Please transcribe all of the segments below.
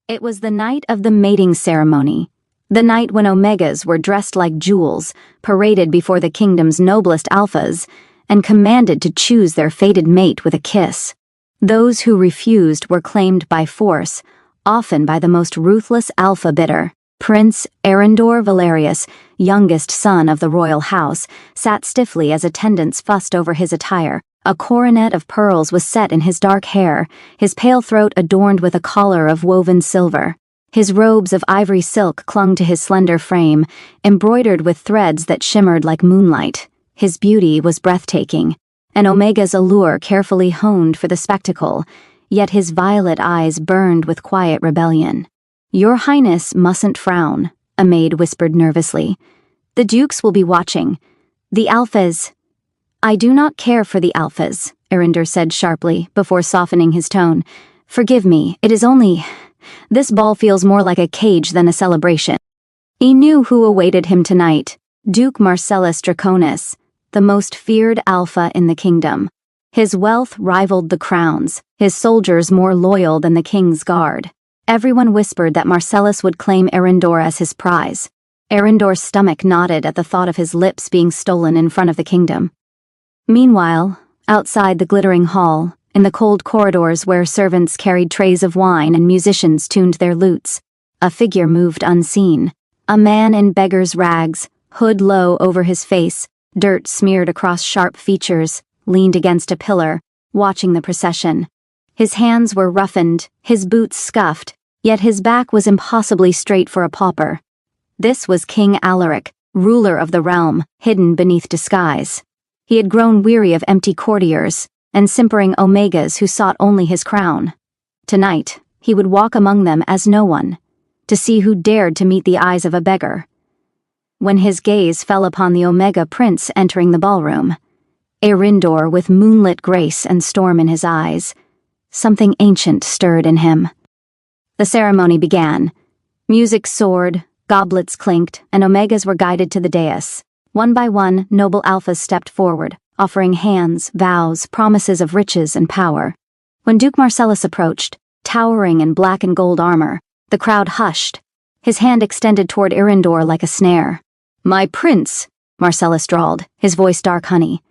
It was the night of the mating ceremony, the night when Omegas were dressed like jewels, paraded before the kingdom's noblest alphas, and commanded to choose their fated mate with a kiss. Those who refused were claimed by force, often by the most ruthless alpha bidder. Prince Arendor Valerius, youngest son of the royal house, sat stiffly as attendants fussed over his attire. A coronet of pearls was set in his dark hair, his pale throat adorned with a collar of woven silver. His robes of ivory silk clung to his slender frame, embroidered with threads that shimmered like moonlight. His beauty was breathtaking, an Omega's allure carefully honed for the spectacle, yet his violet eyes burned with quiet rebellion. "Your Highness mustn't frown," a maid whispered nervously. "The dukes will be watching. The alphas—" "I do not care for the alphas," Arendor said sharply, before softening his tone. "Forgive me, it is only— this ball feels more like a cage than a celebration." He knew who awaited him tonight: Duke Marcellus Draconis, the most feared alpha in the kingdom. His wealth rivaled the crown's, his soldiers more loyal than the king's guard. Everyone whispered that Marcellus would claim Arendor as his prize. Arendor's stomach knotted at the thought of his lips being stolen in front of the kingdom. Meanwhile, outside the glittering hall, in the cold corridors where servants carried trays of wine and musicians tuned their lutes, a figure moved unseen. A man in beggar's rags, hood low over his face, dirt smeared across sharp features, leaned against a pillar, watching the procession. His hands were roughened, his boots scuffed, yet his back was impossibly straight for a pauper. This was King Alaric, ruler of the realm, hidden beneath disguise. He had grown weary of empty courtiers and simpering Omegas who sought only his crown. Tonight, he would walk among them as no one, to see who dared to meet the eyes of a beggar. When his gaze fell upon the Omega prince entering the ballroom, Arendor with moonlit grace and storm in his eyes, something ancient stirred in him. The ceremony began. Music soared, goblets clinked, and Omegas were guided to the dais. One by one, noble alphas stepped forward, offering hands, vows, promises of riches and power. When Duke Marcellus approached, towering in black and gold armor, the crowd hushed, his hand extended toward Arendor like a snare. "My prince," Marcellus drawled, his voice dark honey.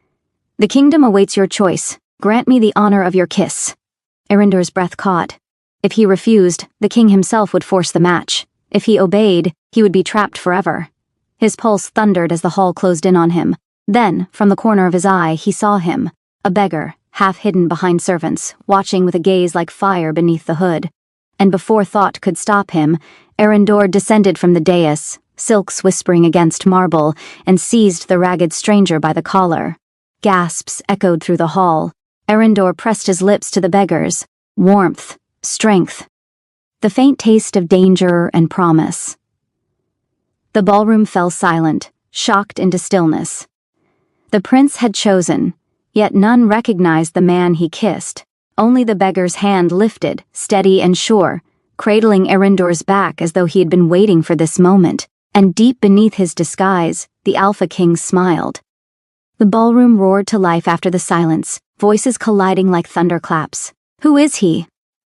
"The kingdom awaits your choice. Grant me the honor of your kiss." Arendor's breath caught. If he refused, the king himself would force the match. If he obeyed, he would be trapped forever. His pulse thundered as the hall closed in on him. Then, from the corner of his eye, he saw him, a beggar, half hidden behind servants, watching with a gaze like fire beneath the hood. And before thought could stop him, Arendor descended from the dais, silks whispering against marble, and seized the ragged stranger by the collar. Gasps echoed through the hall. Arendor pressed his lips to the beggar's. Warmth, strength, the faint taste of danger and promise. The ballroom fell silent, shocked into stillness. The prince had chosen, yet none recognized the man he kissed. Only the beggar's hand lifted, steady and sure, cradling Arendor's back as though he had been waiting for this moment, and deep beneath his disguise, the Alpha King smiled. The ballroom roared to life after the silence, voices colliding like thunderclaps. "Who is he?"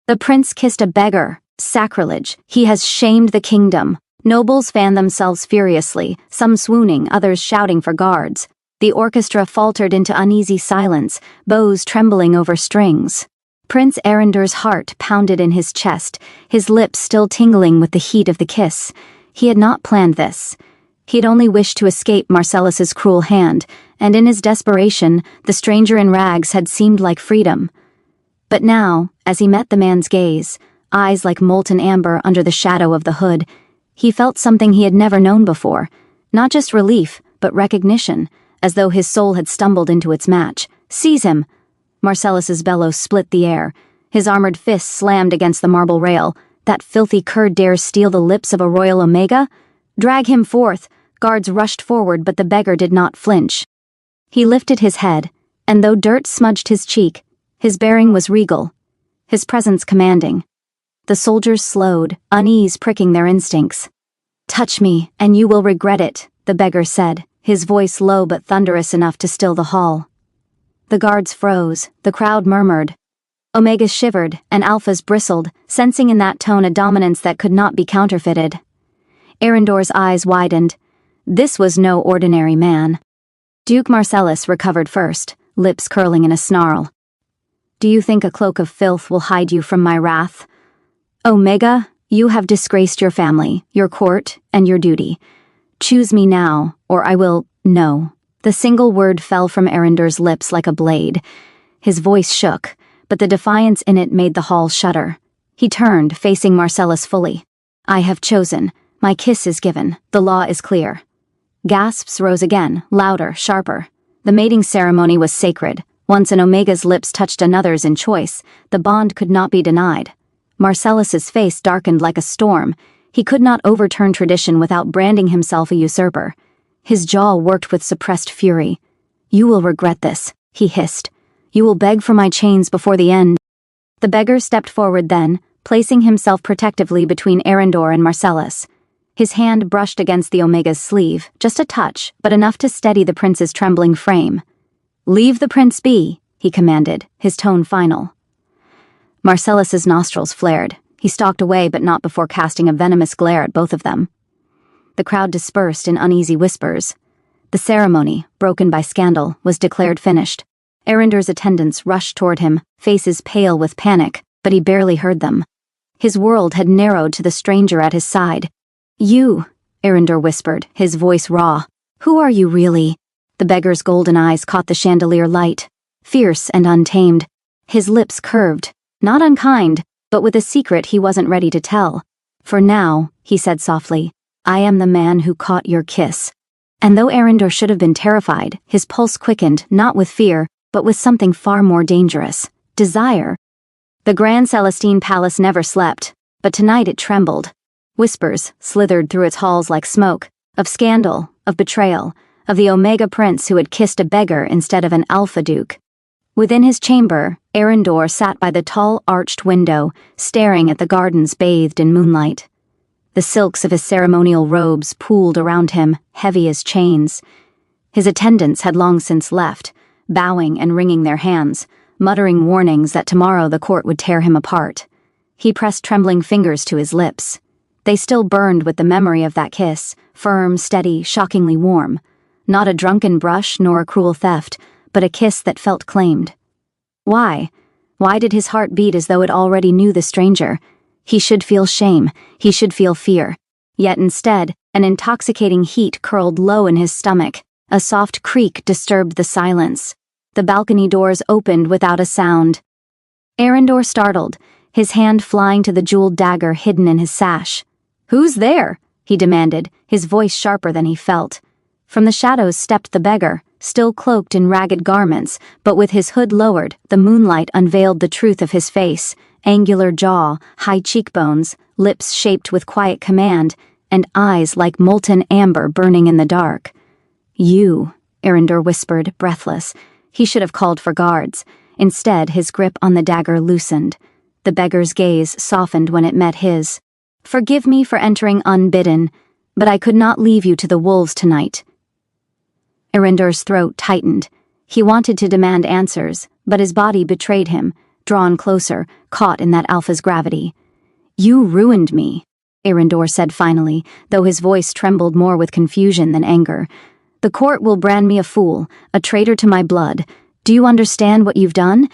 "The prince kissed a beggar. Sacrilege. He has shamed the kingdom." Nobles fanned themselves furiously, some swooning, others shouting for guards. The orchestra faltered into uneasy silence, bows trembling over strings. Prince Arendor's heart pounded in his chest, his lips still tingling with the heat of the kiss. He had not planned this. He had only wished to escape Marcellus's cruel hand, and in his desperation, the stranger in rags had seemed like freedom. But now, as he met the man's gaze, eyes like molten amber under the shadow of the hood, he felt something he had never known before, not just relief, but recognition, as though his soul had stumbled into its match. "Seize him!" Marcellus's bellows split the air. His armored fists slammed against the marble rail. "That filthy cur dares steal the lips of a royal Omega? Drag him forth!" Guards rushed forward, but the beggar did not flinch. He lifted his head, and though dirt smudged his cheek, his bearing was regal, his presence commanding. The soldiers slowed, unease pricking their instincts. "Touch me, and you will regret it," the beggar said, his voice low but thunderous enough to still the hall. The guards froze, the crowd murmured. Omegas shivered, and Alphas bristled, sensing in that tone a dominance that could not be counterfeited. Arendor's eyes widened. This was no ordinary man. Duke Marcellus recovered first, lips curling in a snarl. Do you think a cloak of filth will hide you from my wrath? Omega, you have disgraced your family, your court, and your duty. Choose me now, or I will— No. The single word fell from Arendor's lips like a blade. His voice shook, but the defiance in it made the hall shudder. He turned, facing Marcellus fully. I have chosen. My kiss is given. The law is clear. Gasps rose again, louder, sharper. The mating ceremony was sacred. Once an Omega's lips touched another's in choice, the bond could not be denied. Marcellus's face darkened like a storm. He could not overturn tradition without branding himself a usurper. His jaw worked with suppressed fury. You will regret this, he hissed. You will beg for my chains before the end. The beggar stepped forward then, placing himself protectively between Arendor and Marcellus. His hand brushed against the Omega's sleeve, just a touch, but enough to steady the prince's trembling frame. Leave the prince be, he commanded, his tone final. Marcellus's nostrils flared. He stalked away, but not before casting a venomous glare at both of them. The crowd dispersed in uneasy whispers. The ceremony, broken by scandal, was declared finished. Arendor's attendants rushed toward him, faces pale with panic, but he barely heard them. His world had narrowed to the stranger at his side. You, Arendor whispered, his voice raw. Who are you really? The beggar's golden eyes caught the chandelier light, fierce and untamed. His lips curved, not unkind, but with a secret he wasn't ready to tell. For now, he said softly, I am the man who caught your kiss. And though Arendor should have been terrified, his pulse quickened, not with fear, but with something far more dangerous. Desire. The Grand Celestine Palace never slept, but tonight it trembled. Whispers slithered through its halls like smoke, of scandal, of betrayal, of the Omega Prince who had kissed a beggar instead of an Alpha Duke. Within his chamber, Arendor sat by the tall arched window, staring at the gardens bathed in moonlight. The silks of his ceremonial robes pooled around him, heavy as chains. His attendants had long since left, bowing and wringing their hands, muttering warnings that tomorrow the court would tear him apart. He pressed trembling fingers to his lips. They still burned with the memory of that kiss, firm, steady, shockingly warm. Not a drunken brush nor a cruel theft, but a kiss that felt claimed. Why? Why did his heart beat as though it already knew the stranger? He should feel shame, he should feel fear. Yet instead, an intoxicating heat curled low in his stomach. A soft creak disturbed the silence. The balcony doors opened without a sound. Arendor startled, his hand flying to the jeweled dagger hidden in his sash. Who's there? He demanded, his voice sharper than he felt. From the shadows stepped the beggar, still cloaked in ragged garments, but with his hood lowered, the moonlight unveiled the truth of his face, angular jaw, high cheekbones, lips shaped with quiet command, and eyes like molten amber burning in the dark. You, Arendor whispered, breathless. He should have called for guards. Instead, his grip on the dagger loosened. The beggar's gaze softened when it met his. Forgive me for entering unbidden, but I could not leave you to the wolves tonight. Arendor's throat tightened. He wanted to demand answers, but his body betrayed him, drawn closer, caught in that Alpha's gravity. You ruined me, Arendor said finally, though his voice trembled more with confusion than anger. The court will brand me a fool, a traitor to my blood. Do you understand what you've done?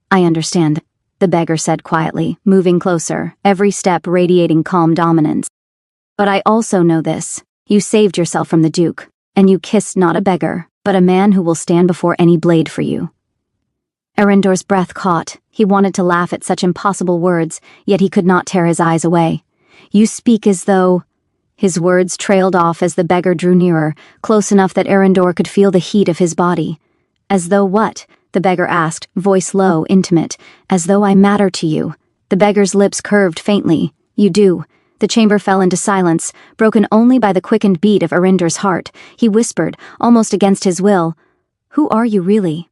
I understand, the beggar said quietly, moving closer, every step radiating calm dominance. But I also know this. You saved yourself from the Duke, and you kissed not a beggar, but a man who will stand before any blade for you. Arendor's breath caught. He wanted to laugh at such impossible words, yet he could not tear his eyes away. You speak as though— His words trailed off as the beggar drew nearer, close enough that Arendor could feel the heat of his body. As though what? The beggar asked, voice low, intimate. As though I matter to you. The beggar's lips curved faintly. You do. The chamber fell into silence, broken only by the quickened beat of Arendor's heart. He whispered, almost against his will, Who are you really?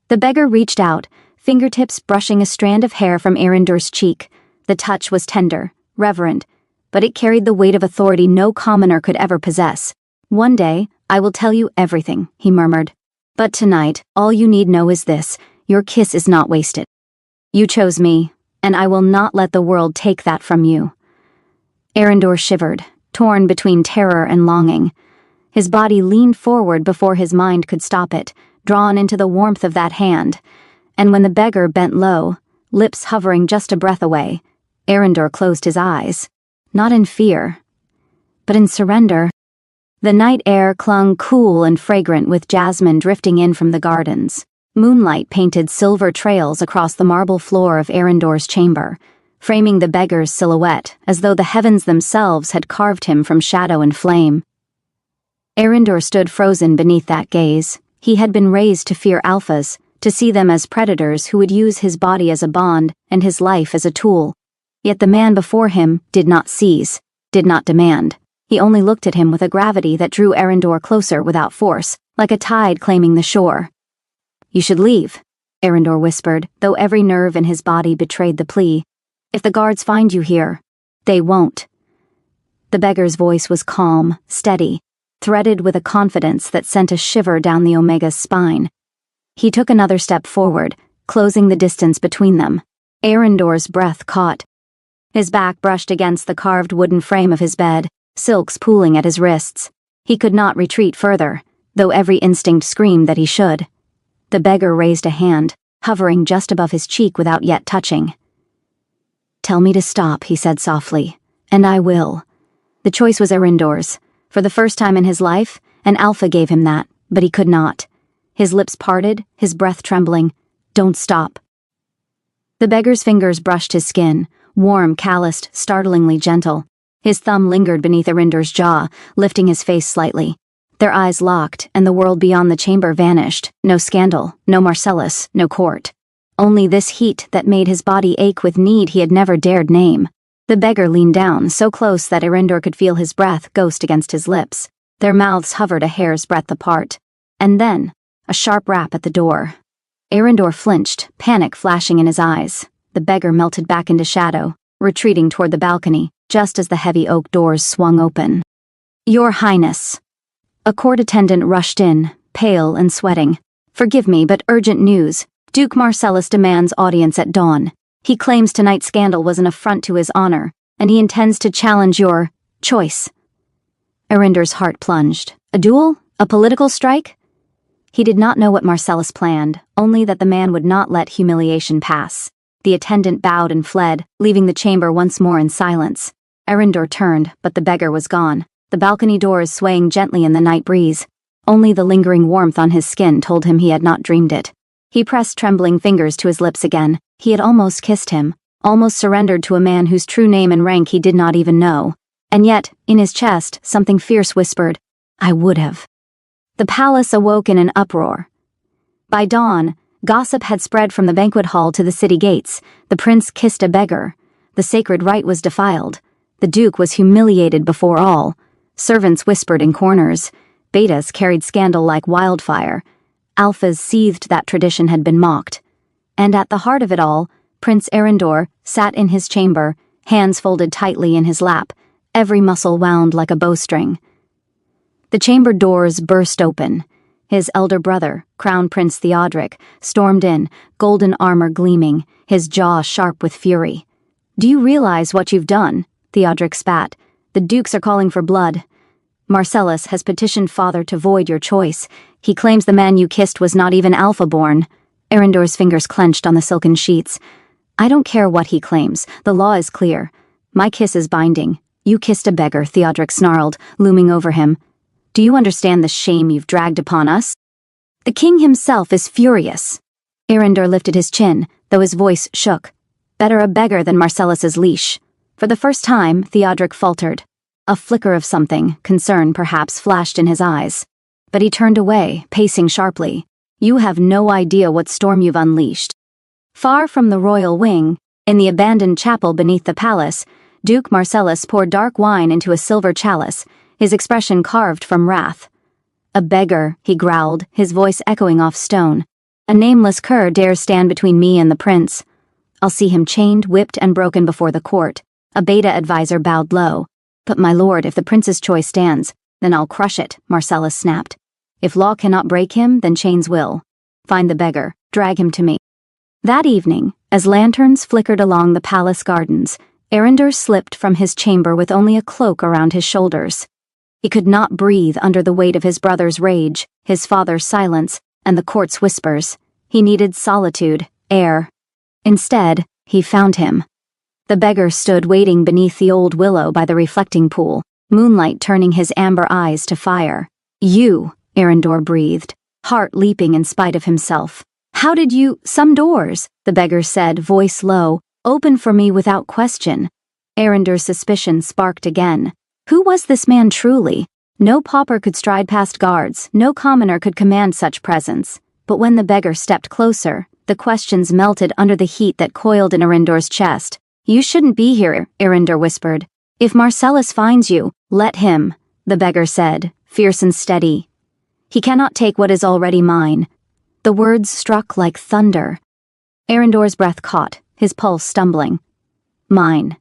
The beggar reached out, fingertips brushing a strand of hair from Arendor's cheek. The touch was tender, reverent, but it carried the weight of authority no commoner could ever possess. One day, I will tell you everything, he murmured. But tonight, all you need know is this, your kiss is not wasted. You chose me, and I will not let the world take that from you." Arendor shivered, torn between terror and longing. His body leaned forward before his mind could stop it, drawn into the warmth of that hand, and when the beggar bent low, lips hovering just a breath away, Arendor closed his eyes, not in fear, but in surrender. The night air clung cool and fragrant with jasmine drifting in from the gardens. Moonlight painted silver trails across the marble floor of Arendor's chamber, framing the beggar's silhouette as though the heavens themselves had carved him from shadow and flame. Arendor stood frozen beneath that gaze. He had been raised to fear alphas, to see them as predators who would use his body as a bond and his life as a tool. Yet the man before him did not seize, did not demand. He only looked at him with a gravity that drew Arendor closer without force, like a tide claiming the shore. "You should leave," Arendor whispered, though every nerve in his body betrayed the plea. "If the guards find you here, they won't." The beggar's voice was calm, steady, threaded with a confidence that sent a shiver down the Omega's spine. He took another step forward, closing the distance between them. Arendor's breath caught. His back brushed against the carved wooden frame of his bed, silks pooling at his wrists. He could not retreat further, though every instinct screamed that he should. The beggar raised a hand, hovering just above his cheek without yet touching. "Tell me to stop," he said softly, "and I will." The choice was Arendor's. For the first time in his life, an alpha gave him that, but he could not. His lips parted, his breath trembling. "Don't stop." The beggar's fingers brushed his skin, warm, calloused, startlingly gentle. His thumb lingered beneath Arendor's jaw, lifting his face slightly. Their eyes locked, and the world beyond the chamber vanished. No scandal, no Marcellus, no court. Only this heat that made his body ache with need he had never dared name. The beggar leaned down, so close that Arendor could feel his breath ghost against his lips. Their mouths hovered a hair's breadth apart. And then, a sharp rap at the door. Arendor flinched, panic flashing in his eyes. The beggar melted back into shadow, retreating toward the balcony, just as the heavy oak doors swung open. "Your Highness." A court attendant rushed in, pale and sweating. "Forgive me, but urgent news. Duke Marcellus demands audience at dawn. He claims tonight's scandal was an affront to his honor, and he intends to challenge your choice." Arendor's heart plunged. A duel? A political strike? He did not know what Marcellus planned, only that the man would not let humiliation pass. The attendant bowed and fled, leaving the chamber once more in silence. Arendor turned, but the beggar was gone, the balcony doors swaying gently in the night breeze. Only the lingering warmth on his skin told him he had not dreamed it. He pressed trembling fingers to his lips again. He had almost kissed him, almost surrendered to a man whose true name and rank he did not even know. And yet, in his chest, something fierce whispered, "I would have." The palace awoke in an uproar. By dawn, gossip had spread from the banquet hall to the city gates. The prince kissed a beggar. The sacred rite was defiled. The duke was humiliated before all. Servants whispered in corners. Betas carried scandal like wildfire. Alphas seethed that tradition had been mocked. And at the heart of it all, Prince Arendor sat in his chamber, hands folded tightly in his lap, every muscle wound like a bowstring. The chamber doors burst open. His elder brother, Crown Prince Theodoric, stormed in, golden armor gleaming, his jaw sharp with fury. "Do you realize what you've done?" Theodoric spat. "The dukes are calling for blood. Marcellus has petitioned father to void your choice. He claims the man you kissed was not even alpha-born." Arendor's fingers clenched on the silken sheets. "I don't care what he claims. The law is clear. My kiss is binding. You kissed a beggar," Theodoric snarled, looming over him. "Do you understand the shame you've dragged upon us?" "The king himself is furious." Arendor lifted his chin, though his voice shook. "Better a beggar than Marcellus's leash." For the first time, Theodoric faltered. A flicker of something, concern perhaps, flashed in his eyes. But he turned away, pacing sharply. "You have no idea what storm you've unleashed." Far from the royal wing, in the abandoned chapel beneath the palace, Duke Marcellus poured dark wine into a silver chalice, his expression carved from wrath. "A beggar," he growled, his voice echoing off stone. "A nameless cur dares stand between me and the prince. I'll see him chained, whipped, and broken before the court." A beta advisor bowed low. "But my lord, if the prince's choice stands, then I'll crush it," Marcellus snapped. "If law cannot break him, then chains will. Find the beggar, drag him to me." That evening, As lanterns flickered along the palace gardens, Arindor slipped from his chamber with only a cloak around his shoulders. He could not breathe under the weight of his brother's rage, his father's silence, and the court's whispers. He needed solitude, air. Instead, he found him. The beggar stood waiting beneath the old willow by the reflecting pool, moonlight turning his amber eyes to fire. "You," Arindor breathed, heart leaping in spite of himself. "How did you— Some doors," the beggar said, voice low, "open for me without question." Arindor's suspicion sparked again. Who was this man truly? No pauper could stride past guards, no commoner could command such presence. But when the beggar stepped closer, the questions melted under the heat that coiled in Arindor's chest. "You shouldn't be here," Arindor whispered. "If Marcellus finds you, let him," the beggar said, fierce and steady. "He cannot take what is already mine." The words struck like thunder. Arindor's breath caught, his pulse stumbling. "Mine."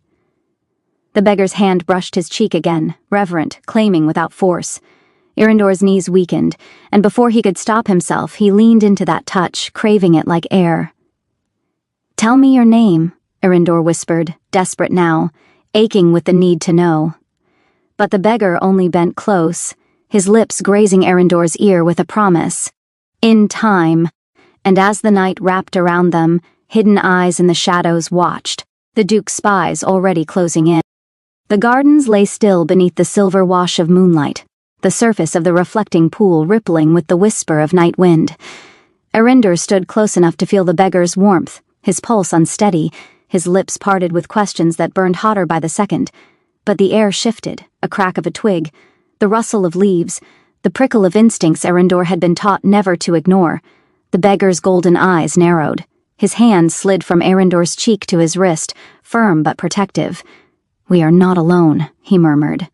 The beggar's hand brushed his cheek again, reverent, claiming without force. Arindor's knees weakened, and before he could stop himself, he leaned into that touch, craving it like air. "Tell me your name," Arindor whispered, desperate now, aching with the need to know. But the beggar only bent close, his lips grazing Arindor's ear with a promise. "In time." And as the night wrapped around them, hidden eyes in the shadows watched, the Duke's spies already closing in. The gardens lay still beneath the silver wash of moonlight, the surface of the reflecting pool rippling with the whisper of night wind. Arindor stood close enough to feel the beggar's warmth, his pulse unsteady, his lips parted with questions that burned hotter by the second. But the air shifted, a crack of a twig, the rustle of leaves, the prickle of instincts Arindor had been taught never to ignore. The beggar's golden eyes narrowed. His hand slid from Arindor's cheek to his wrist, firm but protective. "We are not alone," he murmured.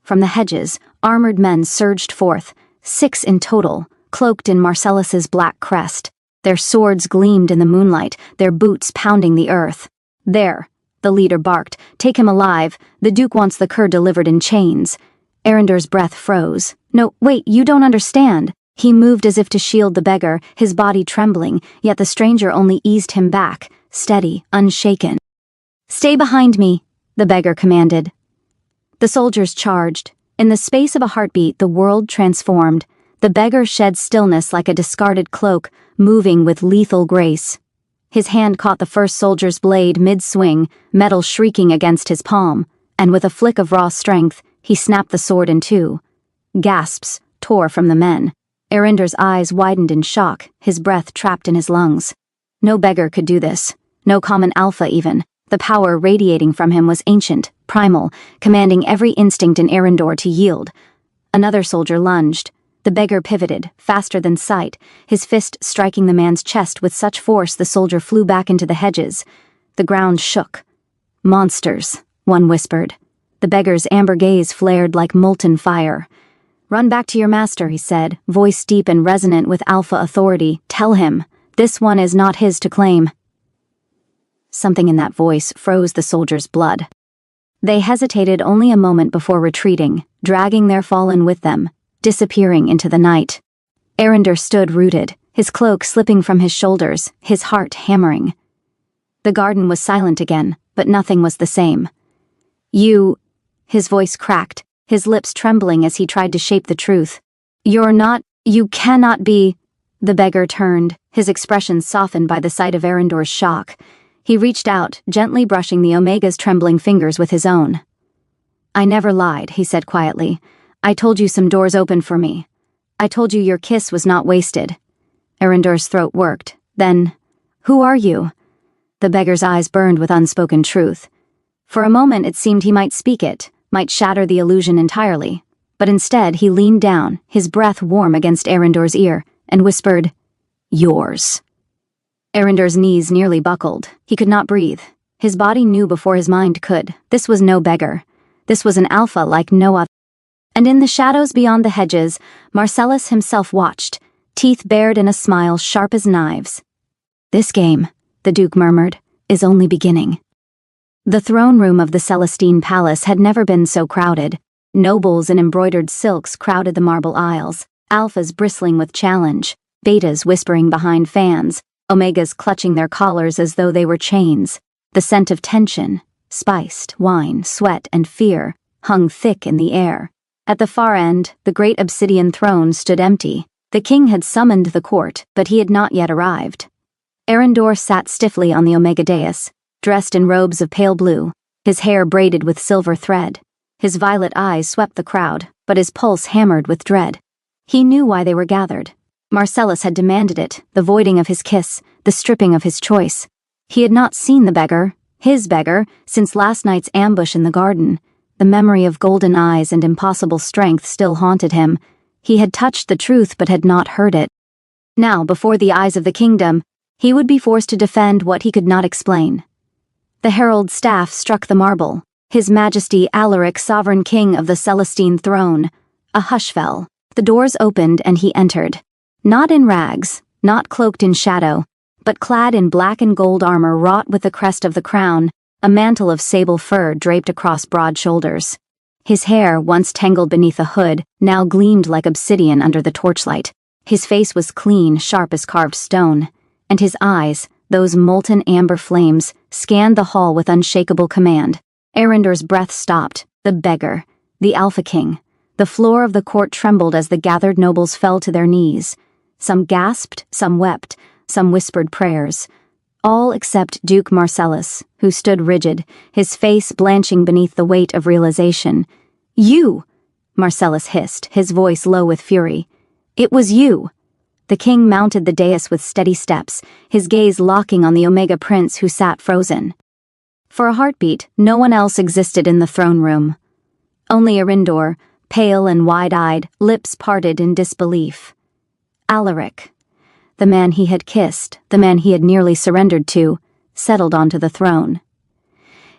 From the hedges, armored men surged forth, 6 in total, cloaked in Marcellus's black crest. Their swords gleamed in the moonlight, their boots pounding the earth. "There," the leader barked, "take him alive. The Duke wants the cur delivered in chains." Arindor's breath froze. "No, wait, you don't understand." He moved as if to shield the beggar, his body trembling, yet the stranger only eased him back, steady, unshaken. "Stay behind me," the beggar commanded. The soldiers charged. In the space of a heartbeat, the world transformed. The beggar shed stillness like a discarded cloak, moving with lethal grace. His hand caught the first soldier's blade mid-swing, metal shrieking against his palm, and with a flick of raw strength, he snapped the sword in two. Gasps tore from the men. Arindor's eyes widened in shock, his breath trapped in his lungs. No beggar could do this. No common alpha even. The power radiating from him was ancient, primal, commanding every instinct in Arindor to yield. Another soldier lunged. The beggar pivoted, faster than sight, his fist striking the man's chest with such force the soldier flew back into the hedges. The ground shook. "Monsters," one whispered. The beggar's amber gaze flared like molten fire. "Run back to your master," he said, voice deep and resonant with alpha authority. "Tell him, this one is not his to claim." Something in that voice froze the soldiers' blood. They hesitated only a moment before retreating, dragging their fallen with them, disappearing into the night. Arindor stood rooted, his cloak slipping from his shoulders, his heart hammering. The garden was silent again, but nothing was the same. "You—" His voice cracked, his lips trembling as he tried to shape the truth. "You cannot be—" The beggar turned, his expression softened by the sight of Arindor's shock. He reached out, gently brushing the Omega's trembling fingers with his own. "I never lied," he said quietly. "I told you some doors opened for me. I told you your kiss was not wasted." Arindor's throat worked. Then, "Who are you?" The beggar's eyes burned with unspoken truth. For a moment it seemed he might speak it, might shatter the illusion entirely. But instead he leaned down, his breath warm against Arindor's ear, and whispered, "Yours." Arindor's knees nearly buckled. He could not breathe. His body knew before his mind could. This was no beggar. This was an alpha like no other. And in the shadows beyond the hedges, Marcellus himself watched, teeth bared in a smile sharp as knives. "This game," the Duke murmured, "is only beginning." The throne room of the Celestine Palace had never been so crowded. Nobles in embroidered silks crowded the marble aisles, alphas bristling with challenge, betas whispering behind fans, Omegas clutching their collars as though they were chains. The scent of tension, spiced, wine, sweat, and fear hung thick in the air. At the far end, the great obsidian throne stood empty. The king had summoned the court, but he had not yet arrived. Arendor sat stiffly on the Omega dais, dressed in robes of pale blue, his hair braided with silver thread. His violet eyes swept the crowd, but his pulse hammered with dread. He knew why they were gathered. Marcellus had demanded it, the voiding of his kiss, the stripping of his choice. He had not seen the beggar, his beggar, since last night's ambush in the garden. The memory of golden eyes and impossible strength still haunted him. He had touched the truth but had not heard it. Now, before the eyes of the kingdom, he would be forced to defend what he could not explain. The herald's staff struck the marble. His Majesty Alaric, sovereign king of the Celestine throne. A hush fell. The doors opened and he entered. Not in rags, not cloaked in shadow, but clad in black and gold armor wrought with the crest of the crown, a mantle of sable fur draped across broad shoulders. His hair, once tangled beneath a hood, now gleamed like obsidian under the torchlight. His face was clean, sharp as carved stone, and his eyes, those molten amber flames, scanned the hall with unshakable command. Arendor's breath stopped. The beggar, the Alpha King. The floor of the court trembled as the gathered nobles fell to their knees. Some gasped, some wept, some whispered prayers. All except Duke Marcellus, who stood rigid, his face blanching beneath the weight of realization. "You!" Marcellus hissed, his voice low with fury. "It was you!" The king mounted the dais with steady steps, his gaze locking on the Omega prince who sat frozen. For a heartbeat, no one else existed in the throne room. Only Arendor, pale and wide-eyed, lips parted in disbelief. Alaric, the man he had kissed, the man he had nearly surrendered to, settled onto the throne.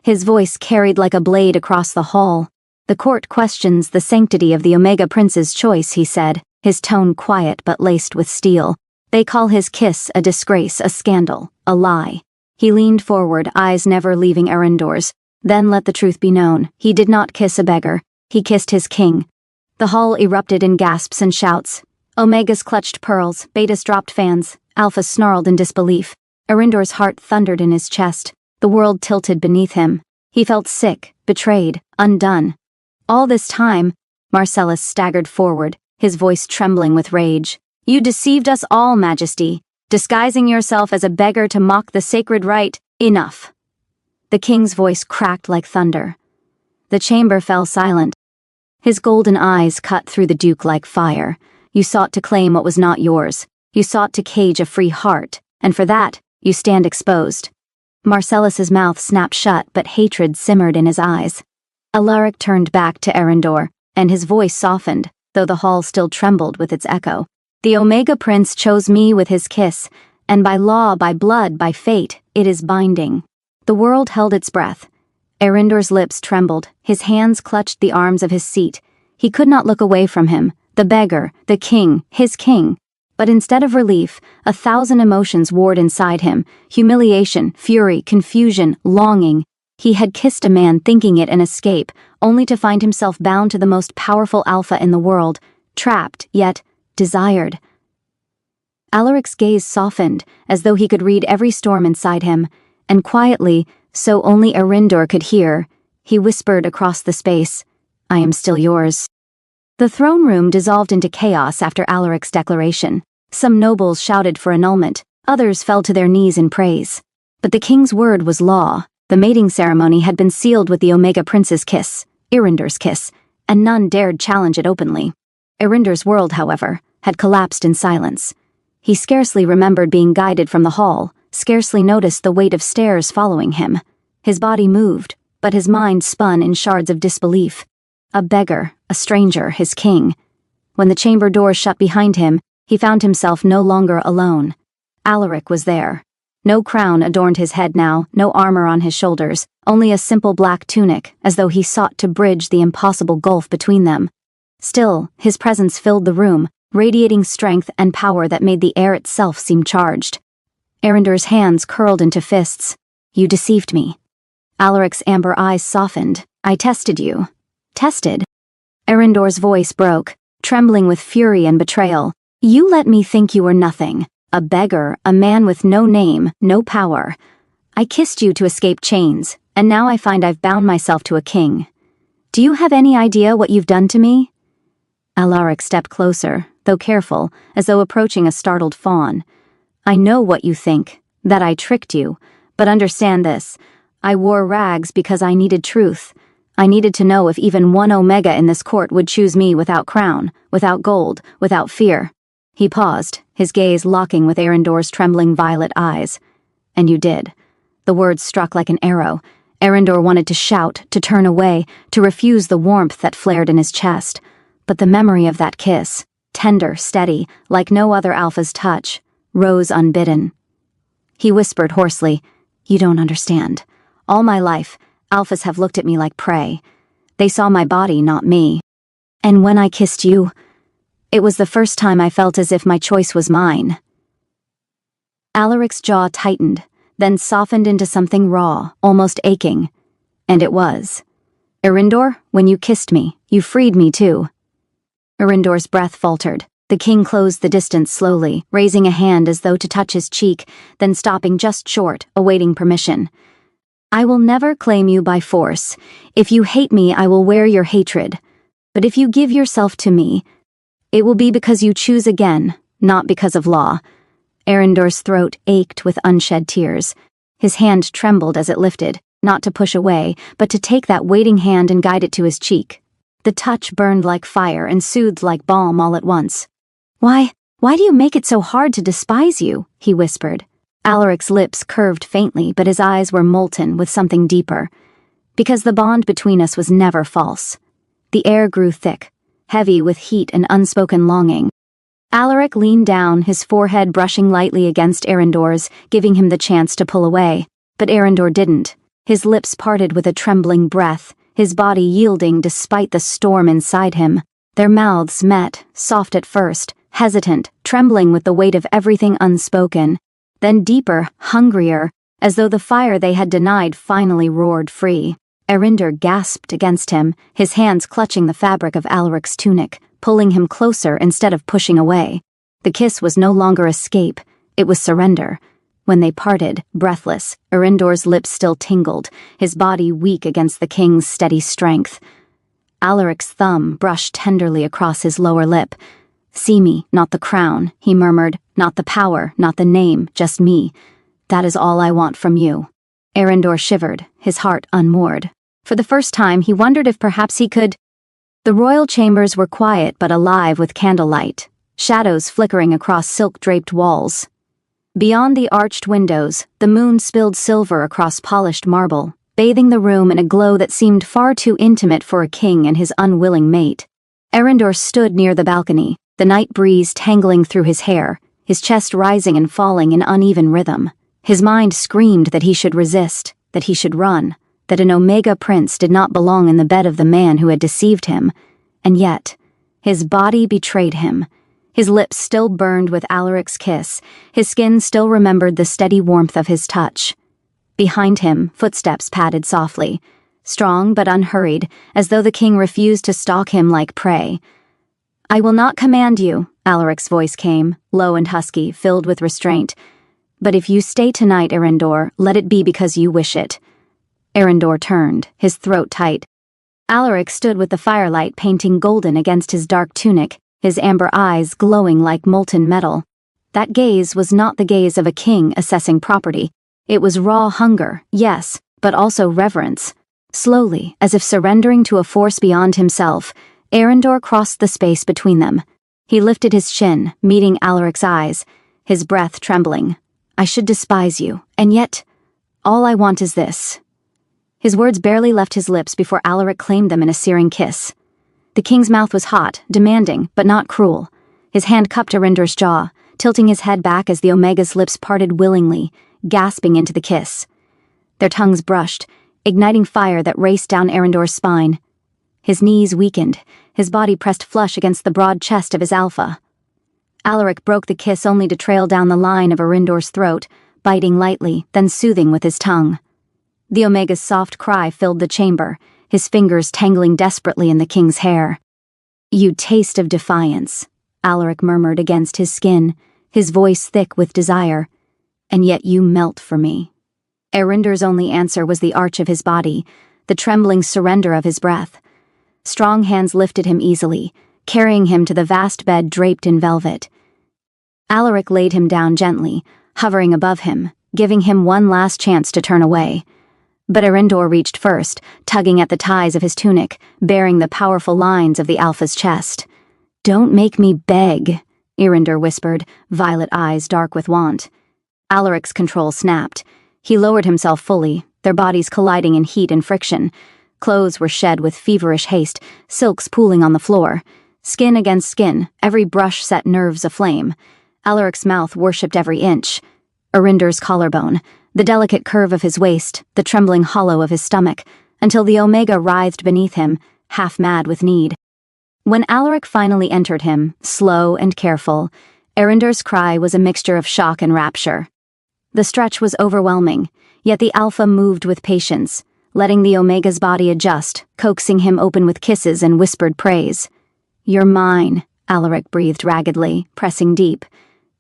His voice carried like a blade across the hall. "The court questions the sanctity of the Omega Prince's choice," he said, his tone quiet but laced with steel. "They call his kiss a disgrace, a scandal, a lie." He leaned forward, eyes never leaving Arendor's. "Then let the truth be known. He did not kiss a beggar. He kissed his king." The hall erupted in gasps and shouts. Omegas clutched pearls, Betas dropped fans, Alphas snarled in disbelief. Arendor's heart thundered in his chest. The world tilted beneath him. He felt sick, betrayed, undone. All this time, Marcellus staggered forward, his voice trembling with rage. "You deceived us all, Majesty, disguising yourself as a beggar to mock the sacred rite. Enough." The king's voice cracked like thunder. The chamber fell silent. His golden eyes cut through the duke like fire. "You sought to claim what was not yours. You sought to cage a free heart, and for that, you stand exposed." Marcellus's mouth snapped shut, but hatred simmered in his eyes. Alaric turned back to Arendor, and his voice softened, though the hall still trembled with its echo. "The Omega Prince chose me with his kiss, and by law, by blood, by fate, it is binding." The world held its breath. Arendor's lips trembled, his hands clutched the arms of his seat. He could not look away from him, the beggar, the king, his king. But instead of relief, 1,000 emotions warred inside him: humiliation, fury, confusion, longing. He had kissed a man thinking it an escape, only to find himself bound to the most powerful alpha in the world, trapped, yet desired. Alaric's gaze softened, as though he could read every storm inside him, and quietly, so only Arendor could hear, he whispered across the space, "I am still yours." The throne room dissolved into chaos after Alaric's declaration. Some nobles shouted for annulment, others fell to their knees in praise. But the king's word was law. The mating ceremony had been sealed with the Omega Prince's kiss, Arendor's kiss, and none dared challenge it openly. Arendor's world, however, had collapsed in silence. He scarcely remembered being guided from the hall, scarcely noticed the weight of stairs following him. His body moved, but his mind spun in shards of disbelief. A beggar, a stranger, his king. When the chamber door shut behind him, he found himself no longer alone. Alaric was there. No crown adorned his head now, no armor on his shoulders, only a simple black tunic, as though he sought to bridge the impossible gulf between them. Still, his presence filled the room, radiating strength and power that made the air itself seem charged. Arendor's hands curled into fists. "You deceived me." Alaric's amber eyes softened. "I tested you." "Tested?" Arendor's voice broke, trembling with fury and betrayal. "You let me think you were nothing. A beggar, a man with no name, no power. I kissed you to escape chains, and now I find I've bound myself to a king. Do you have any idea what you've done to me?" Alaric stepped closer, though careful, as though approaching a startled fawn. "I know what you think, that I tricked you, but understand this. I wore rags because I needed truth. I needed to know if even one Omega in this court would choose me without crown, without gold, without fear." He paused, his gaze locking with Arendor's trembling violet eyes. "And you did." The words struck like an arrow. Arendor wanted to shout, to turn away, to refuse the warmth that flared in his chest. But the memory of that kiss, tender, steady, like no other alpha's touch, rose unbidden. He whispered hoarsely, "You don't understand. All my life, alphas have looked at me like prey. They saw my body, not me. And when I kissed you, it was the first time I felt as if my choice was mine." Alaric's jaw tightened, then softened into something raw, almost aching. And it was. "Arendor, when you kissed me, you freed me too." Arendor's breath faltered. The king closed the distance slowly, raising a hand as though to touch his cheek, then stopping just short, awaiting permission. "I will never claim you by force. If you hate me, I will wear your hatred. But if you give yourself to me, it will be because you choose again, not because of law." Arendor's throat ached with unshed tears. His hand trembled as it lifted, not to push away, but to take that waiting hand and guide it to his cheek. The touch burned like fire and soothed like balm all at once. Why do you make it so hard to despise you?" he whispered. Alaric's lips curved faintly, but his eyes were molten with something deeper. "Because the bond between us was never false." The air grew thick, heavy with heat and unspoken longing. Alaric leaned down, his forehead brushing lightly against Arendor's, giving him the chance to pull away. But Arendor didn't. His lips parted with a trembling breath, his body yielding despite the storm inside him. Their mouths met, soft at first, hesitant, trembling with the weight of everything unspoken. Then deeper, hungrier, as though the fire they had denied finally roared free. Arendor gasped against him, his hands clutching the fabric of Alaric's tunic, pulling him closer instead of pushing away. The kiss was no longer escape, it was surrender. When they parted, breathless, Arendor's lips still tingled, his body weak against the king's steady strength. Alaric's thumb brushed tenderly across his lower lip. "See me, not the crown," he murmured, "not the power, not the name, just me. That is all I want from you." Arendor shivered, his heart unmoored. For the first time, he wondered if perhaps he could. The royal chambers were quiet but alive with candlelight, shadows flickering across silk-draped walls. Beyond the arched windows, the moon spilled silver across polished marble, bathing the room in a glow that seemed far too intimate for a king and his unwilling mate. Arendor stood near the balcony, the night breeze tangling through his hair, his chest rising and falling in uneven rhythm. His mind screamed that he should resist, that he should run, that an Omega prince did not belong in the bed of the man who had deceived him. And yet, his body betrayed him. His lips still burned with Alaric's kiss, his skin still remembered the steady warmth of his touch. Behind him, footsteps padded softly, strong but unhurried, as though the king refused to stalk him like prey. "I will not command you," Alaric's voice came, low and husky, filled with restraint. "But if you stay tonight, Arendor, let it be because you wish it." Arendor turned, his throat tight. Alaric stood with the firelight painting golden against his dark tunic, his amber eyes glowing like molten metal. That gaze was not the gaze of a king assessing property. It was raw hunger, yes, but also reverence. Slowly, as if surrendering to a force beyond himself, Arendor crossed the space between them. He lifted his chin, meeting Alaric's eyes, his breath trembling. "I should despise you, and yet, all I want is this." His words barely left his lips before Alaric claimed them in a searing kiss. The king's mouth was hot, demanding, but not cruel. His hand cupped Arendor's jaw, tilting his head back as the Omega's lips parted willingly, gasping into the kiss. Their tongues brushed, igniting fire that raced down Arendor's spine. His knees weakened, his body pressed flush against the broad chest of his alpha. Alaric broke the kiss only to trail down the line of Arendor's throat, biting lightly, then soothing with his tongue. The Omega's soft cry filled the chamber, his fingers tangling desperately in the king's hair. "You taste of defiance," Alaric murmured against his skin, his voice thick with desire. "And yet you melt for me." Arinder's only answer was the arch of his body, the trembling surrender of his breath. Strong hands lifted him easily, carrying him to the vast bed draped in velvet. Alaric laid him down gently, hovering above him, giving him one last chance to turn away. But Arinder reached first, tugging at the ties of his tunic, bearing the powerful lines of the Alpha's chest. "Don't make me beg," Arinder whispered, violet eyes dark with want. Alaric's control snapped. He lowered himself fully, their bodies colliding in heat and friction. Clothes were shed with feverish haste, silks pooling on the floor. Skin against skin, every brush set nerves aflame. Alaric's mouth worshipped every inch. Arinder's collarbone, the delicate curve of his waist, the trembling hollow of his stomach, until the Omega writhed beneath him, half mad with need. When Alaric finally entered him, slow and careful, Arinder's cry was a mixture of shock and rapture. The stretch was overwhelming, yet the Alpha moved with patience, letting the Omega's body adjust, coaxing him open with kisses and whispered praise. "You're mine," Alaric breathed raggedly, pressing deep.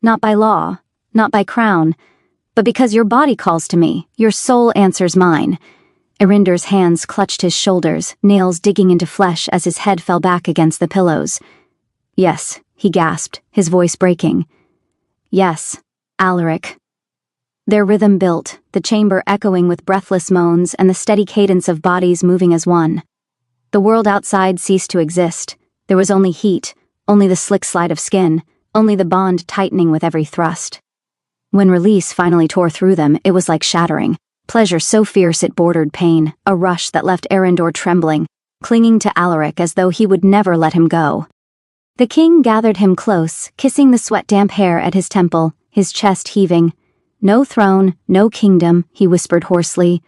"Not by law, not by crown, but because your body calls to me, your soul answers mine." Arinder's hands clutched his shoulders, nails digging into flesh as his head fell back against the pillows. "Yes," he gasped, his voice breaking. "Yes, Alaric." Their rhythm built, the chamber echoing with breathless moans and the steady cadence of bodies moving as one. The world outside ceased to exist. There was only heat, only the slick slide of skin, only the bond tightening with every thrust. When release finally tore through them, it was like shattering. Pleasure so fierce it bordered pain, a rush that left Arinder trembling, clinging to Alaric as though he would never let him go. The king gathered him close, kissing the sweat-damp hair at his temple, his chest heaving. "No throne, no kingdom," he whispered hoarsely.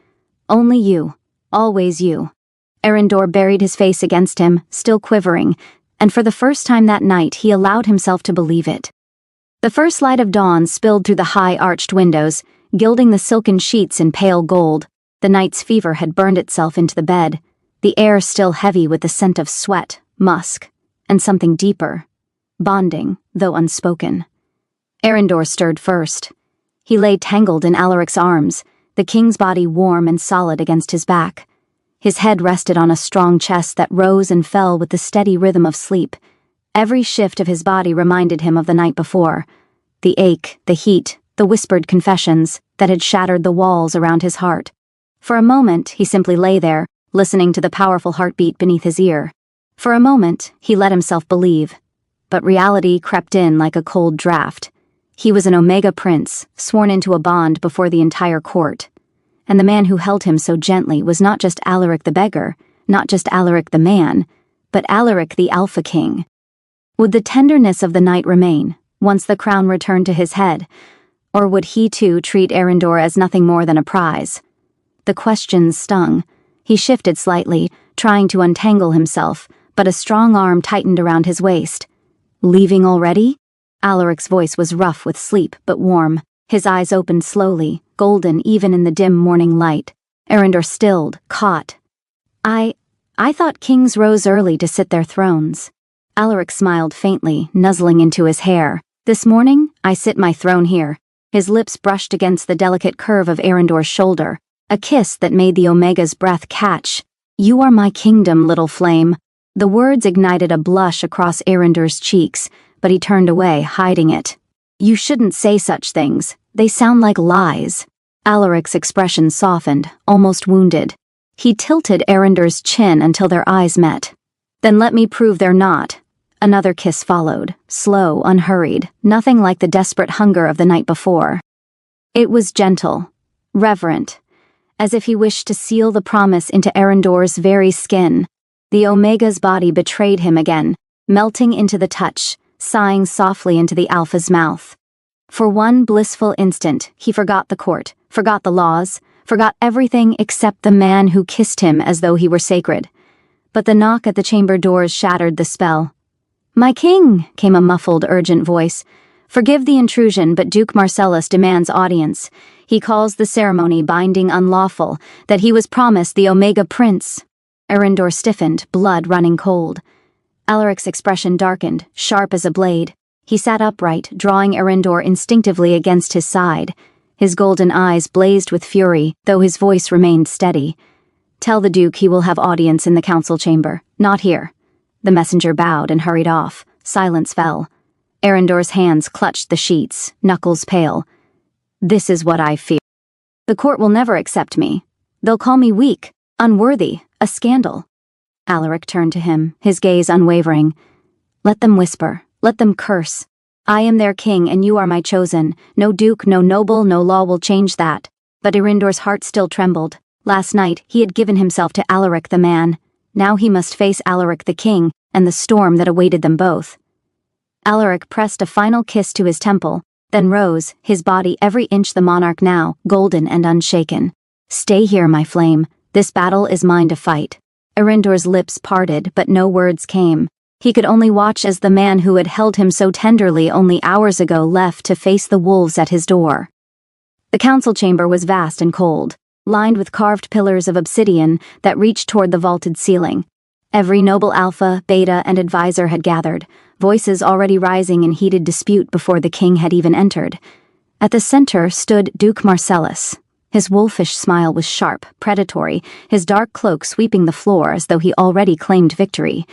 "Only you, always you." Arinder buried his face against him, still quivering, and for the first time that night he allowed himself to believe it. The first light of dawn spilled through the high arched windows, gilding the silken sheets in pale gold. The night's fever had burned itself into the bed, the air still heavy with the scent of sweat, musk, and something deeper, bonding, though unspoken. Arinder stirred first. He lay tangled in Alaric's arms, the king's body warm and solid against his back. His head rested on a strong chest that rose and fell with the steady rhythm of sleep. Every shift of his body reminded him of the night before. The ache, the heat, the whispered confessions that had shattered the walls around his heart. For a moment, he simply lay there, listening to the powerful heartbeat beneath his ear. For a moment, he let himself believe. But reality crept in like a cold draft. He was an Omega prince, sworn into a bond before the entire court. And the man who held him so gently was not just Alaric the Beggar, not just Alaric the man, but Alaric the Alpha King. Would the tenderness of the night remain, once the crown returned to his head, or would he too treat Arinder as nothing more than a prize? The questions stung. He shifted slightly, trying to untangle himself, but a strong arm tightened around his waist. "Leaving already?" Alaric's voice was rough with sleep, but warm. His eyes opened slowly, golden even in the dim morning light. Arinder stilled, caught. I thought kings rose early to sit their thrones." Alaric smiled faintly, nuzzling into his hair. "This morning, I sit my throne here." His lips brushed against the delicate curve of Arinder's shoulder, a kiss that made the Omega's breath catch. "You are my kingdom, little flame." The words ignited a blush across Arinder's cheeks, but he turned away, hiding it. "You shouldn't say such things. They sound like lies." Alaric's expression softened, almost wounded. He tilted Arinder's chin until their eyes met. "Then let me prove they're not." Another kiss followed, slow, unhurried, nothing like the desperate hunger of the night before. It was gentle, reverent, as if he wished to seal the promise into Arinder's very skin. The Omega's body betrayed him again, melting into the touch, sighing softly into the Alpha's mouth. For one blissful instant, he forgot the court, forgot the laws, forgot everything except the man who kissed him as though he were sacred. But the knock at the chamber doors shattered the spell. "My king," came a muffled, urgent voice. "Forgive the intrusion, but Duke Marcellus demands audience. He calls the ceremony binding unlawful, that he was promised the Omega Prince." Arinder stiffened, blood running cold. Alaric's expression darkened, sharp as a blade. He sat upright, drawing Erindor instinctively against his side. His golden eyes blazed with fury, though his voice remained steady. "Tell the Duke he will have audience in the council chamber, not here." The messenger bowed and hurried off. Silence fell. Erindor's hands clutched the sheets, knuckles pale. "This is what I fear. The court will never accept me. They'll call me weak, unworthy, a scandal." Alaric turned to him, his gaze unwavering. "Let them whisper. Let them curse. I am their king and you are my chosen. No duke, no noble, no law will change that." But Erindor's heart still trembled. Last night he had given himself to Alaric the man. Now he must face Alaric the king and the storm that awaited them both. Alaric pressed a final kiss to his temple, then rose, his body every inch the monarch now, golden and unshaken. "Stay here, my flame. This battle is mine to fight." Erindor's lips parted, but no words came. He could only watch as the man who had held him so tenderly only hours ago left to face the wolves at his door. The council chamber was vast and cold, lined with carved pillars of obsidian that reached toward the vaulted ceiling. Every noble alpha, beta, and advisor had gathered, voices already rising in heated dispute before the king had even entered. At the center stood Duke Marcellus. His wolfish smile was sharp, predatory, his dark cloak sweeping the floor as though he already claimed victory.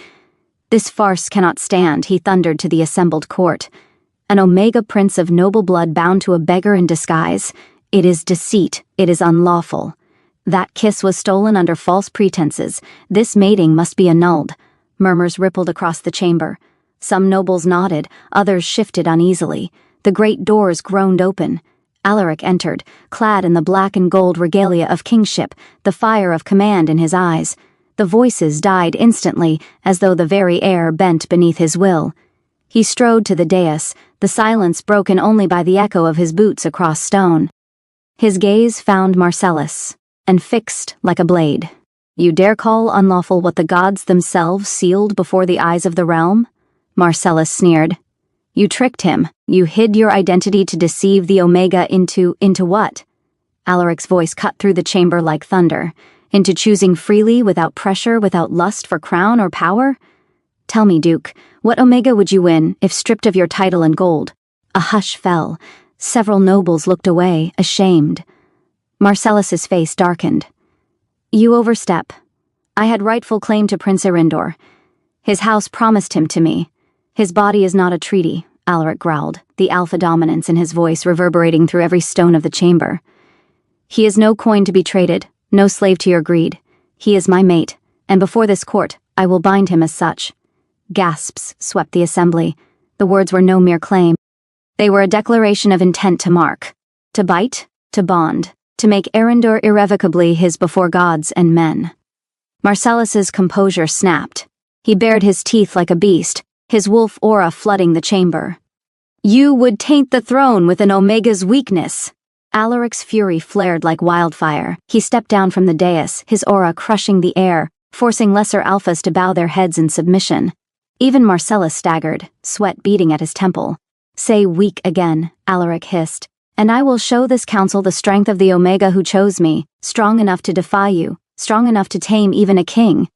"This farce cannot stand," he thundered to the assembled court. "An Omega prince of noble blood bound to a beggar in disguise. It is deceit. It is unlawful. That kiss was stolen under false pretenses. This mating must be annulled." Murmurs rippled across the chamber. Some nobles nodded, others shifted uneasily. The great doors groaned open. Alaric entered, clad in the black and gold regalia of kingship, the fire of command in his eyes. The voices died instantly, as though the very air bent beneath his will. He strode to the dais, the silence broken only by the echo of his boots across stone. His gaze found Marcellus, and fixed like a blade. "You dare call unlawful what the gods themselves sealed before the eyes of the realm?" Marcellus sneered. "You tricked him. You hid your identity to deceive the Omega into what?" Alaric's voice cut through the chamber like thunder. "Into choosing freely, without pressure, without lust for crown or power? Tell me, Duke, what Omega would you win if stripped of your title and gold?" A hush fell. Several nobles looked away, ashamed. Marcellus's face darkened. "You overstep. I had rightful claim to Prince Erindor. His house promised him to me. His body is not a treaty," Alaric growled, the alpha dominance in his voice reverberating through every stone of the chamber. "He is no coin to be traded, no slave to your greed. He is my mate, and before this court, I will bind him as such." Gasps swept the assembly. The words were no mere claim. They were a declaration of intent to mark, to bite, to bond, to make Erindor irrevocably his before gods and men. Marcellus's composure snapped. He bared his teeth like a beast, his wolf aura flooding the chamber. "You would taint the throne with an Omega's weakness." Alaric's fury flared like wildfire. He stepped down from the dais, his aura crushing the air, forcing lesser alphas to bow their heads in submission. Even Marcellus staggered, sweat beading at his temple. "Say weak again," Alaric hissed, "and I will show this council the strength of the Omega who chose me, strong enough to defy you, strong enough to tame even a king."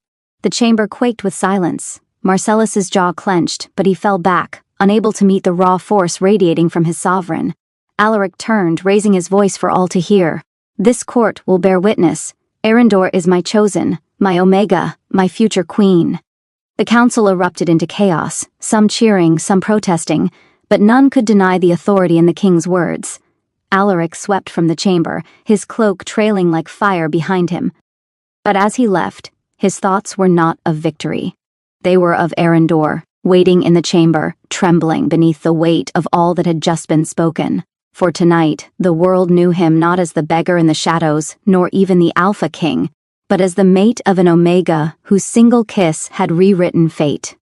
The chamber quaked with silence. Marcellus's jaw clenched, but he fell back, unable to meet the raw force radiating from his sovereign. Alaric turned, raising his voice for all to hear. "This court will bear witness. Erindor is my chosen, my Omega, my future queen." The council erupted into chaos, some cheering, some protesting, but none could deny the authority in the king's words. Alaric swept from the chamber, his cloak trailing like fire behind him. But as he left, his thoughts were not of victory. They were of Erindor, waiting in the chamber, trembling beneath the weight of all that had just been spoken. For tonight, the world knew him not as the beggar in the shadows, nor even the Alpha King, but as the mate of an Omega whose single kiss had rewritten fate.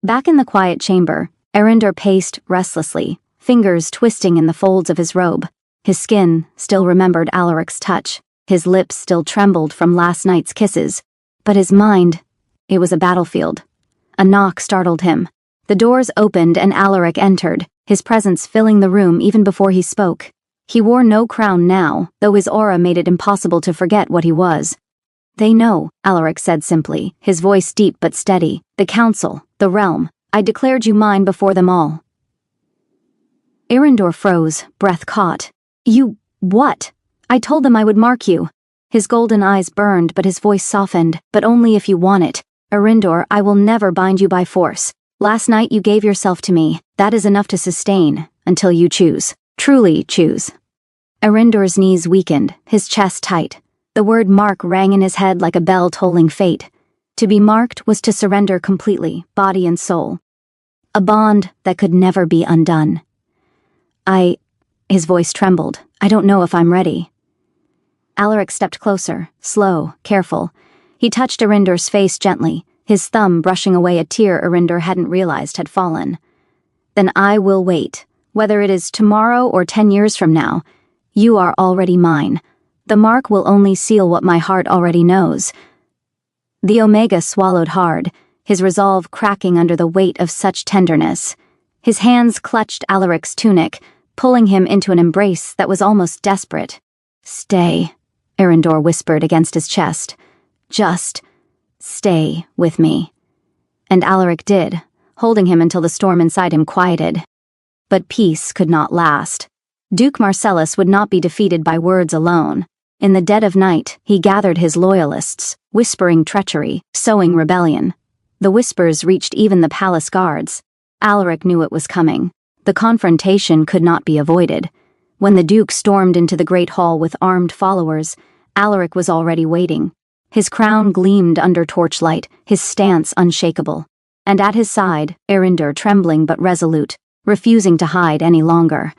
Back in the quiet chamber, Erindor paced restlessly, fingers twisting in the folds of his robe. His skin still remembered Alaric's touch, his lips still trembled from last night's kisses, but his mind, it was a battlefield. A knock startled him. The doors opened and Alaric entered, his presence filling the room even before he spoke. He wore no crown now, though his aura made it impossible to forget what he was. "They know," Alaric said simply, his voice deep but steady. "The council, the realm. I declared you mine before them all." Arindor froze, breath caught. You, what? I told them I would mark you. His golden eyes burned, but his voice softened. But only if you want it. Arindor, I will never bind you by force. Last night you gave yourself to me. That is enough to sustain, until you choose. Truly choose. Arindor's knees weakened, his chest tight. The word mark rang in his head like a bell tolling fate. To be marked was to surrender completely, body and soul. A bond that could never be undone. His voice trembled. I don't know if I'm ready. Alaric stepped closer, slow, careful. He touched Arindor's face gently, his thumb brushing away a tear Arindor hadn't realized had fallen. Then I will wait. Whether it is tomorrow or 10 years from now, you are already mine. The mark will only seal what my heart already knows. The Omega swallowed hard, his resolve cracking under the weight of such tenderness. His hands clutched Alaric's tunic, pulling him into an embrace that was almost desperate. Stay, Arindor whispered against his chest. Just stay with me. And Alaric did, holding him until the storm inside him quieted. But peace could not last. Duke Marcellus would not be defeated by words alone. In the dead of night, he gathered his loyalists, whispering treachery, sowing rebellion. The whispers reached even the palace guards. Alaric knew it was coming. The confrontation could not be avoided. When the Duke stormed into the great hall with armed followers, Alaric was already waiting. His crown gleamed under torchlight, his stance unshakable. And at his side, Arindor trembling but resolute, refusing to hide any longer.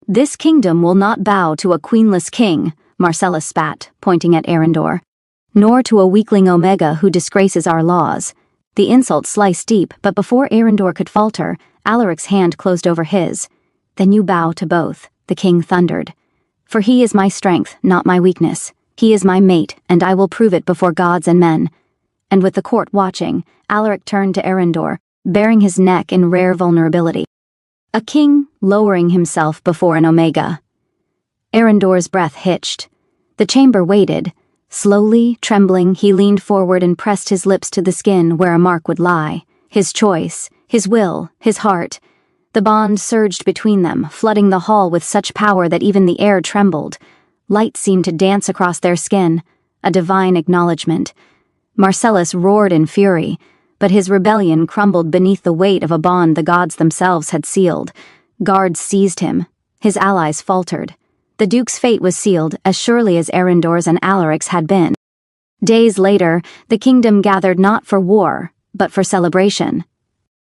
This kingdom will not bow to a queenless king, Marcellus spat, pointing at Arindor. Nor to a weakling Omega who disgraces our laws. The insult sliced deep, but before Arindor could falter, Alaric's hand closed over his. Then you bow to both, the king thundered. For he is my strength, not my weakness. He is my mate, and I will prove it before gods and men. And with the court watching, Alaric turned to Arindor, baring his neck in rare vulnerability. A king lowering himself before an Omega. Arindor's breath hitched. The chamber waited. Slowly, trembling, he leaned forward and pressed his lips to the skin where a mark would lie. His choice, his will, his heart. The bond surged between them, flooding the hall with such power that even the air trembled. Light seemed to dance across their skin, a divine acknowledgement. Marcellus roared in fury, but his rebellion crumbled beneath the weight of a bond the gods themselves had sealed. Guards seized him. His allies faltered. The Duke's fate was sealed as surely as Arindor's and Alaric's had been. Days later, the kingdom gathered not for war, but for celebration.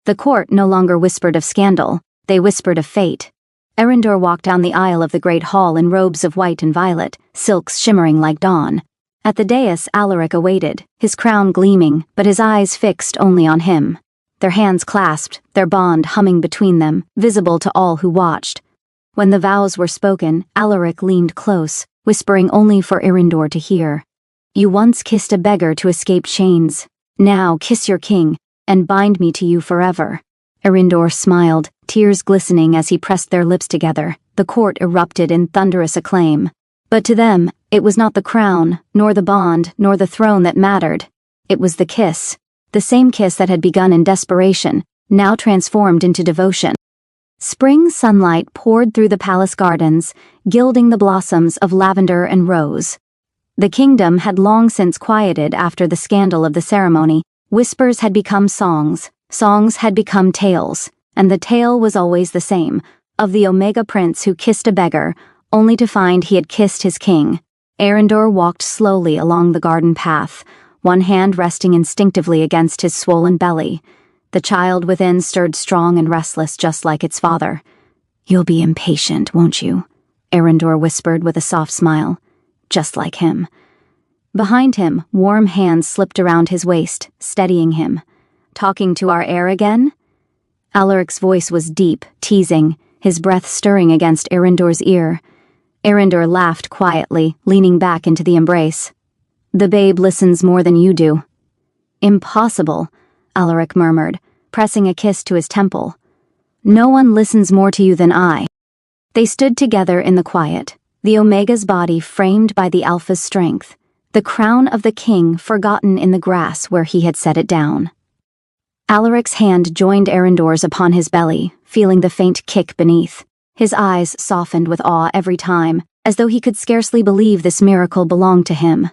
The court no longer whispered of scandal, they whispered of fate. Arindor walked down the aisle of the great hall in robes of white and violet, silks shimmering like dawn. At the dais, Alaric awaited, his crown gleaming, but his eyes fixed only on him. Their hands clasped, their bond humming between them, visible to all who watched. When the vows were spoken, Alaric leaned close, whispering only for Arindor to hear. You once kissed a beggar to escape chains. Now kiss your king, and bind me to you forever. Arindor smiled, tears glistening as he pressed their lips together. The court erupted in thunderous acclaim. But to them, it was not the crown, nor the bond, nor the throne that mattered. It was the kiss. The same kiss that had begun in desperation, now transformed into devotion. Spring sunlight poured through the palace gardens, gilding the blossoms of lavender and rose. The kingdom had long since quieted after the scandal of the ceremony. Whispers had become songs, songs had become tales, and the tale was always the same, of the Omega prince who kissed a beggar, only to find he had kissed his king. Arindor walked slowly along the garden path, one hand resting instinctively against his swollen belly. The child within stirred strong and restless just like its father. You'll be impatient, won't you? Arindor whispered with a soft smile. Just like him. Behind him, warm hands slipped around his waist, steadying him. Talking to our heir again? Alaric's voice was deep, teasing, his breath stirring against Arindor's ear. Arindor laughed quietly, leaning back into the embrace. The babe listens more than you do. Impossible, Alaric murmured, pressing a kiss to his temple. No one listens more to you than I. They stood together in the quiet, the Omega's body framed by the Alpha's strength, the crown of the king forgotten in the grass where he had set it down. Alaric's hand joined Arindor's upon his belly, feeling the faint kick beneath. His eyes softened with awe every time, as though he could scarcely believe this miracle belonged to him.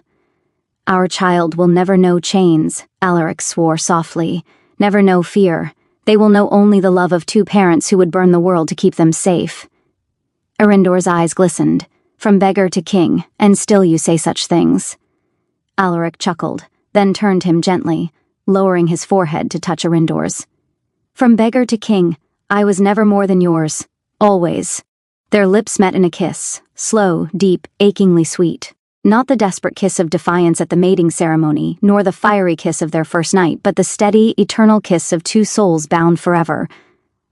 "Our child will never know chains," Alaric swore softly. "Never know fear. They will know only the love of two parents who would burn the world to keep them safe." Arindor's eyes glistened. "From beggar to king, and still you say such things." Alaric chuckled, then turned him gently, lowering his forehead to touch Arindor's. "From beggar to king, I was never more than yours. Always." Their lips met in a kiss, slow, deep, achingly sweet. Not the desperate kiss of defiance at the mating ceremony, nor the fiery kiss of their first night, but the steady, eternal kiss of two souls bound forever.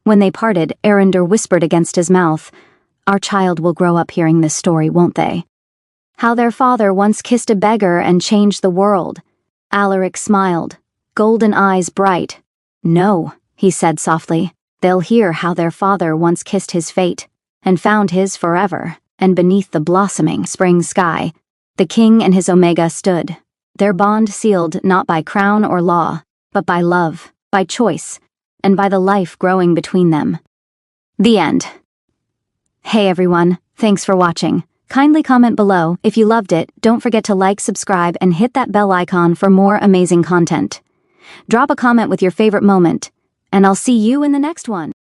When they parted, Arindor whispered against his mouth, "Our child will grow up hearing this story, won't they? How their father once kissed a beggar and changed the world." Alaric smiled, golden eyes bright. "No," he said softly. "They'll hear how their father once kissed his fate, and found his forever, and beneath the blossoming spring sky, the king and his Omega stood, their bond sealed not by crown or law, but by love, by choice, and by the life growing between them." The end. Hey everyone, thanks for watching. Kindly comment below if you loved it. Don't forget to like, subscribe, and hit that bell icon for more amazing content. Drop a comment with your favorite moment, and I'll see you in the next one.